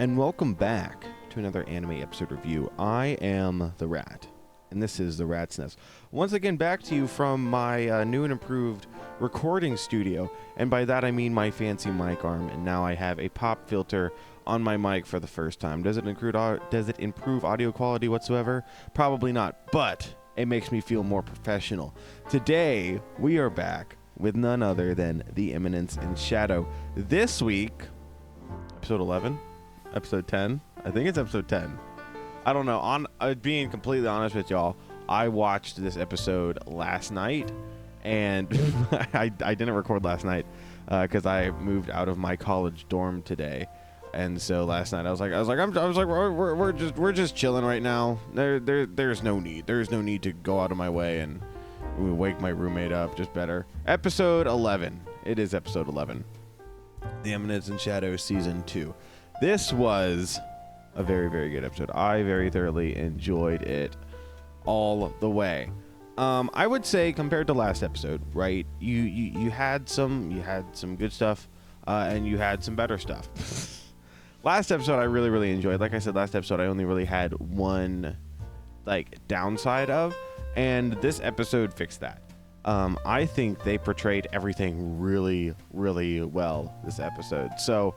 and welcome back to another anime episode review. I am The Rat, and this is The Rat's Nest. Once again, back to you from my new and improved recording studio, and by that I mean my fancy mic arm, and now I have a pop filter on my mic for the first time. Does it improve audio quality whatsoever? Probably not, but it makes me feel more professional. Today, we are back with none other than the Eminence and Shadow. This week, episode 11? Episode 10? I think it's episode 10. I don't know. On being completely honest with y'all, I watched this episode last night, and I didn't record last night because I moved out of my college dorm today. And so last night I was like, we're just chilling right now. There's no need. There's no need to go out of my way and wake my roommate up. Just better. Episode 11. It is episode 11. The Eminence and Shadow season 2. This was a very, very good episode. I very thoroughly enjoyed it all the way. I would say compared to last episode, right? You had some good stuff, and you had some better stuff. Last episode I really, really enjoyed. Like I said, last episode I only really had one downside of, and this episode fixed that. I think they portrayed everything really, really well this episode. So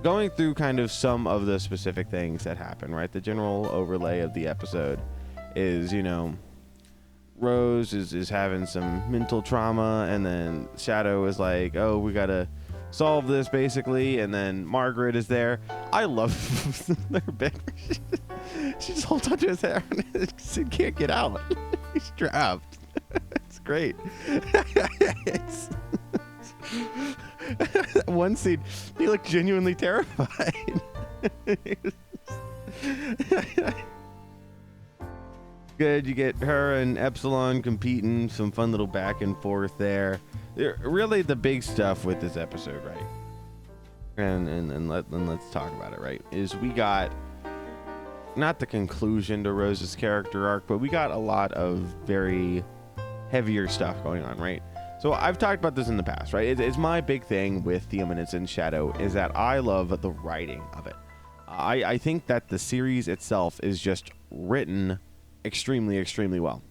going through kind of some of the specific things that happen, right? The general overlay of the episode is, Rose is having some mental trauma, and then Shadow is like, oh, we gotta solve this basically, and then Margaret is there. I love their big. She just holds onto his hair and he can't get out. He's trapped. It's great. One scene, he looked genuinely terrified. Good, you get her and Epsilon competing, some fun little back and forth there. Really the big stuff with this episode, right? And let's talk about it, right? Is we got not the conclusion to Rose's character arc, but we got a lot of very heavier stuff going on, right? So I've talked about this in the past, right? It's my big thing with the Eminence and Shadow is that I love the writing of it. I think that the series itself is just written extremely, extremely well.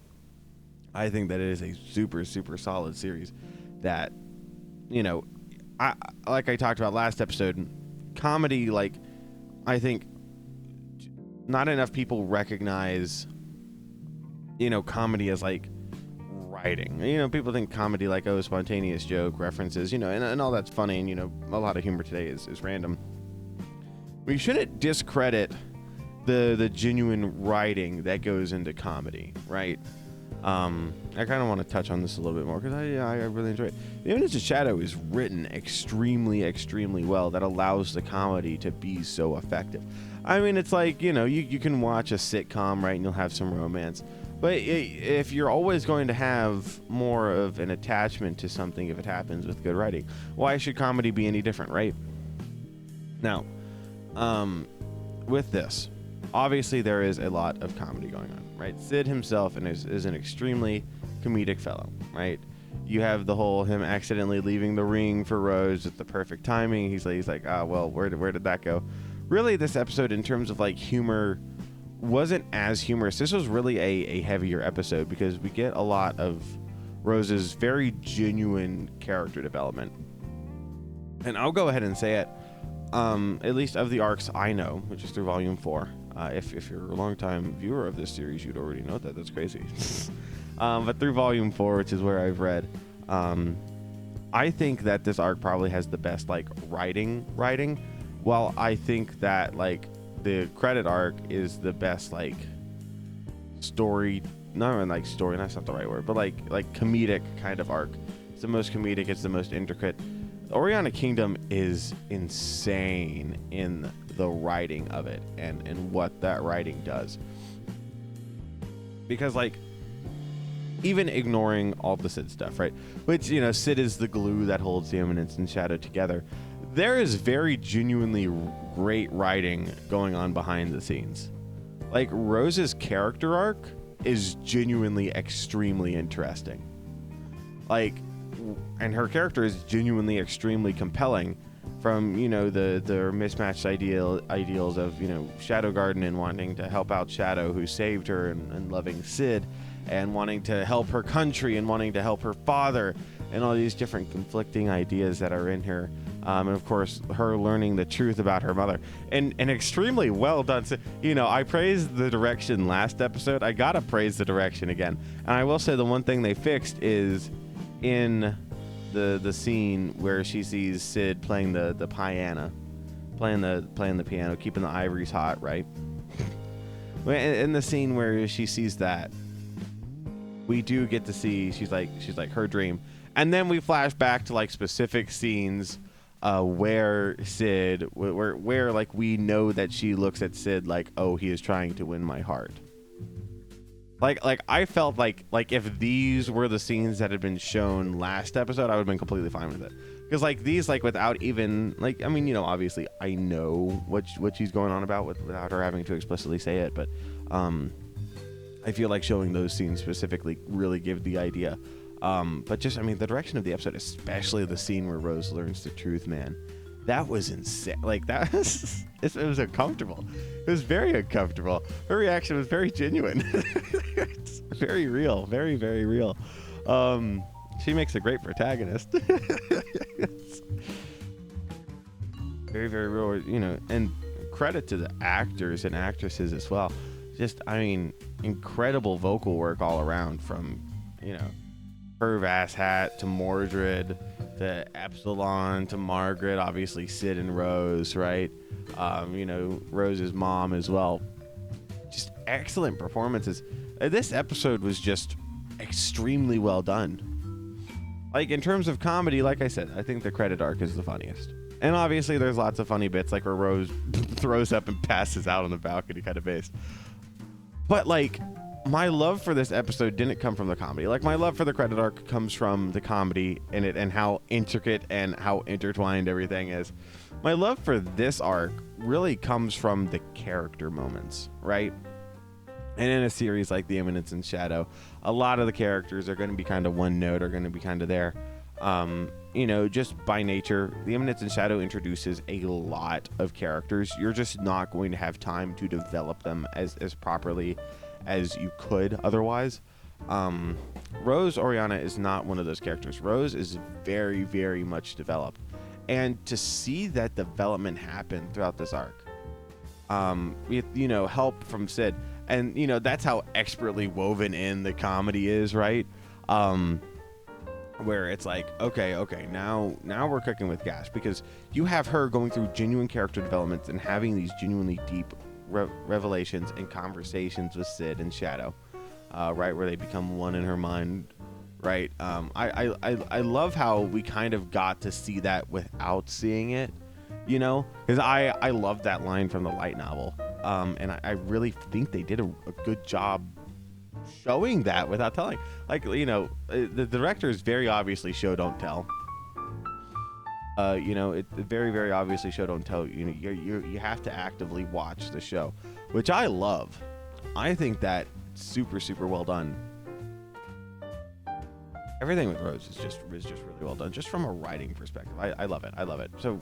I think that it is a super, super solid series that, like I talked about last episode, comedy, I think not enough people recognize, comedy as writing. People think comedy spontaneous joke references, and all that's funny, and a lot of humor today is random. We shouldn't discredit the genuine writing that goes into comedy, right? I kind of want to touch on this a little bit more because I really enjoy it. The Eminence of Shadow is written extremely, extremely well. That allows the comedy to be so effective. I mean, it's like, you can watch a sitcom, right, and you'll have some romance. But if you're always going to have more of an attachment to something if it happens with good writing, why should comedy be any different, right? Now, with this, obviously there is a lot of comedy going on, right? Sid himself is an extremely comedic fellow, right? You have the whole him accidentally leaving the ring for Rose at the perfect timing. He's like, well, where did that go? Really, this episode in terms of humor wasn't as humorous. This was really a heavier episode because we get a lot of Rose's very genuine character development. And I'll go ahead and say it, at least of the arcs I know, which is through volume 4. If you're a long-time viewer of this series, you'd already know that. That's crazy. But through volume 4, which is where I've read, I think that this arc probably has the best writing. While I think that the credit arc is the best story. Not story. That's not the right word. But comedic kind of arc. It's the most comedic. It's the most intricate. Oriana Kingdom is insane in the writing of it and what that writing does. Because even ignoring all the Sid stuff, right? Which, Sid is the glue that holds the Eminence and Shadow together. There is very genuinely great writing going on behind the scenes. Rose's character arc is genuinely extremely interesting. And her character is genuinely extremely compelling. you know, the mismatched ideals of, you know, Shadow Garden and wanting to help out Shadow, who saved her, and loving Sid, and wanting to help her country and wanting to help her father, and all these different conflicting ideas that are in her. And of course, her learning the truth about her mother, and extremely well done. So, you know, I praised the direction last episode. I gotta praise the direction again. And I will say the one thing they fixed is in the scene where she sees Sid playing the piano, playing the piano, keeping the ivories hot, right? In the scene where she sees that, we do get to see she's like her dream, and then we flash back to like specific scenes where Sid, where like we know that she looks at Sid like, oh, he is trying to win my heart. Like I felt like if these were the scenes that had been shown last episode, I would have been completely fine with it. Because like these, like without even like, I mean, you know, obviously I know what she's going on about without her having to explicitly say it, but I feel like showing those scenes specifically really give the idea. But just, I mean, the direction of the episode, especially the scene where Rose learns the truth, man, that was insane. Like that was, it was uncomfortable. It was very uncomfortable. Her reaction was very genuine. It's very real, very, very real. She makes a great protagonist. It's very, very real, you know, and credit to the actors and actresses as well. Just, I mean, incredible vocal work all around, from, you know, Perv Asshat to Mordred to Epsilon to Margaret, obviously Sid and Rose, right? You know, Rose's mom as well. Just excellent performances. This episode was just extremely well done. Like, in terms of comedy, like I said, I think the credit arc is the funniest. And obviously there's lots of funny bits, like where Rose throws up and passes out on the balcony, kind of based. But like, my love for this episode didn't come from the comedy. Like, my love for the credit arc comes from the comedy in it and how intricate and how intertwined everything is. My love for this arc really comes from the character moments, right? And in a series like The Eminence and Shadow, a lot of the characters are going to be kind of one note, are going to be kind of there. You know, just by nature, The Eminence and Shadow introduces a lot of characters. You're just not going to have time to develop them as properly as you could otherwise. Rose Oriana is not one of those characters. Rose is very, very much developed. And to see that development happen throughout this arc, with, you know, help from Sid, and, you know, that's how expertly woven in the comedy is, right? Where it's like, okay, now we're cooking with gas, because you have her going through genuine character developments and having these genuinely deep revelations and conversations with Sid and Shadow, right, where they become one in her mind, right? I love how we kind of got to see that without seeing it, you know, because I love that line from the light novel, and I really think they did a good job showing that without telling. Like, you know, the directors very obviously show don't tell. You know, it very, very obviously show don't tell. You know, you have to actively watch the show, which I love. I think that super, super well done. Everything with Rose is just really well done, just from a writing perspective. I love it. I love it. So,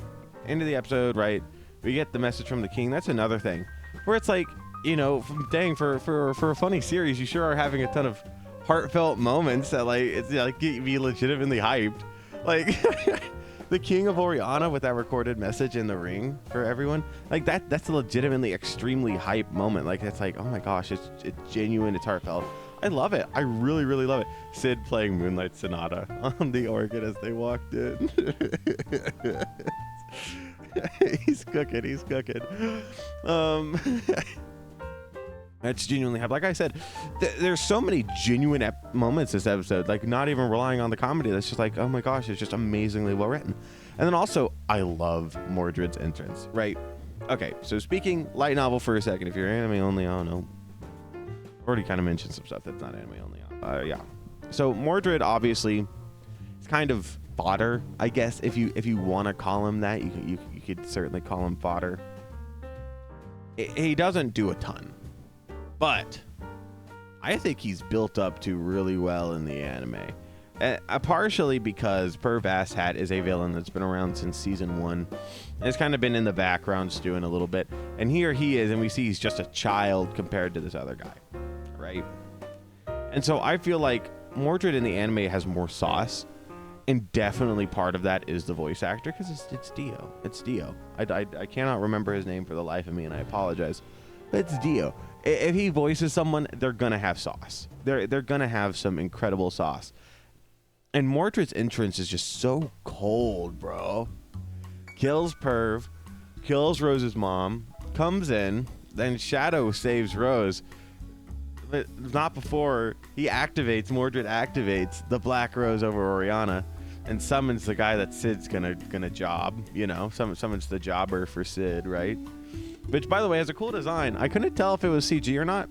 into the episode, right? We get the message from the king. That's another thing where it's like, you know, dang, for a funny series, you sure are having a ton of heartfelt moments that, like, it's like get me legitimately hyped. Like the King of Oriana with that recorded message in the ring for everyone, like that's a legitimately extremely hype moment. Like, it's like, oh my gosh, it's genuine, it's heartfelt. I love it. I really, really love it. Sid playing Moonlight Sonata on the organ as they walked in. He's cooking. That's genuinely happy. Like I said, there's so many genuine moments this episode, like not even relying on the comedy. That's just like, oh my gosh, it's just amazingly well written. And then also, I love Mordred's entrance, right? Okay, so speaking light novel for a second, if you're anime only, I don't know. I've already kind of mentioned some stuff that's not anime only. Yeah. So Mordred obviously is kind of fodder, I guess, if you want to call him that. You could certainly call him fodder. He doesn't do a ton, but I think he's built up to really well in the anime. Partially because Perv Asshat is a villain that's been around since season 1. And it's kind of been in the background stewing a little bit. And here he is, and we see he's just a child compared to this other guy, right? And so I feel like Mordred in the anime has more sauce. And definitely part of that is the voice actor, because it's Dio. It's Dio. I cannot remember his name for the life of me, and I apologize. But it's Dio. If he voices someone, they're going to have sauce. They're going to have some incredible sauce. And Mordred's entrance is just so cold, bro. Kills Perv, kills Rose's mom, comes in, then Shadow saves Rose. But not before Mordred activates the Black Rose over Oriana and summons the guy that Sid's gonna job, summons the jobber for Sid, right? Which, by the way, has a cool design. I couldn't tell if it was CG or not.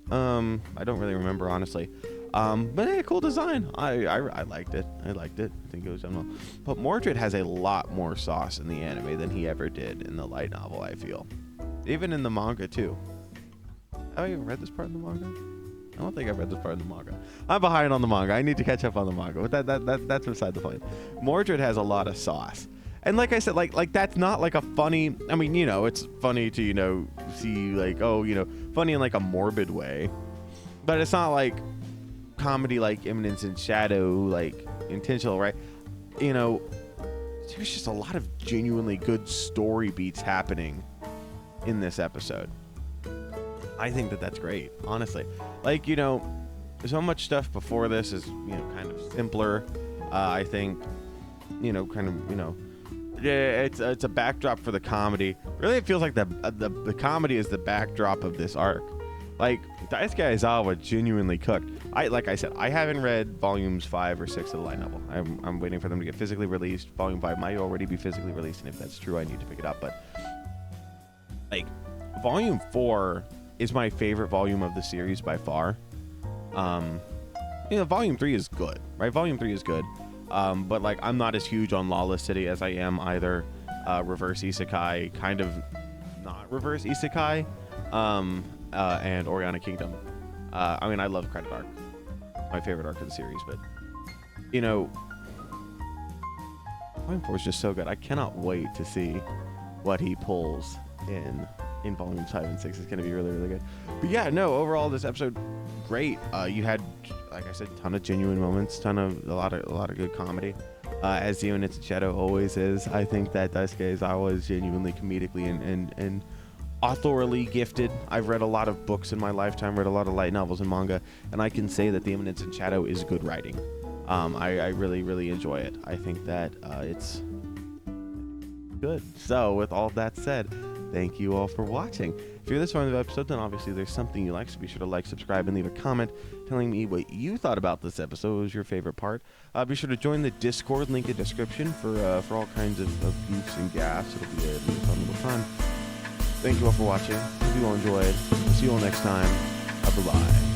I don't really remember, honestly. But hey, cool design. I liked it. I think it was done well. But Mordred has a lot more sauce in the anime than he ever did in the light novel, I feel. Even in the manga, too. Have I even read this part in the manga? I don't think I've read this part in the manga. I'm behind on the manga. I need to catch up on the manga. But that's beside the point. Mordred has a lot of sauce. And like I said, like that's not like a funny... I mean, it's funny to, see like, funny in like a morbid way. But it's not like comedy like Eminence and Shadow, like intentional, right? There's just a lot of genuinely good story beats happening in this episode. I think that's great, honestly. Like, so much stuff before this is, kind of simpler. I think, it's a backdrop for the comedy. Really, it feels like the comedy is the backdrop of this arc. Like, Daisuke Aizawa genuinely cooked. Like I said, I haven't read volumes 5 or 6 of the light novel. I'm waiting for them to get physically released. Volume 5 might already be physically released, and if that's true, I need to pick it up. But, like, volume 4 is my favorite volume of the series by far. Volume 3 is good, right? Volume 3 is good. But, like, I'm not as huge on Lawless City as I am either Reverse Isekai, kind of not Reverse Isekai, and Oriana Kingdom. I love Credit Arc. My favorite arc of the series, but, Volume 4 is just so good. I cannot wait to see what he pulls in volumes 5 and 6. Is going to be really, really good. But yeah, no, overall this episode, great. You had, like I said, a ton of genuine moments, a lot of good comedy. As the Eminence and Shadow always is. I think that Daisuke Aizawa is genuinely comedically and authorally gifted. I've read a lot of books in my lifetime, read a lot of light novels and manga, and I can say that the Eminence and Shadow is good writing. I really, really enjoy it. I think that it's good. So with all that said, thank you all for watching. If you're this far in the episode, then obviously there's something you like, so be sure to like, subscribe, and leave a comment telling me what you thought about this episode. What was your favorite part? Be sure to join the Discord, link in description, for all kinds of goofs and gaffs. It'll be a fun little time. Thank you all for watching. Hope you all enjoyed. See you all next time. Bye-bye.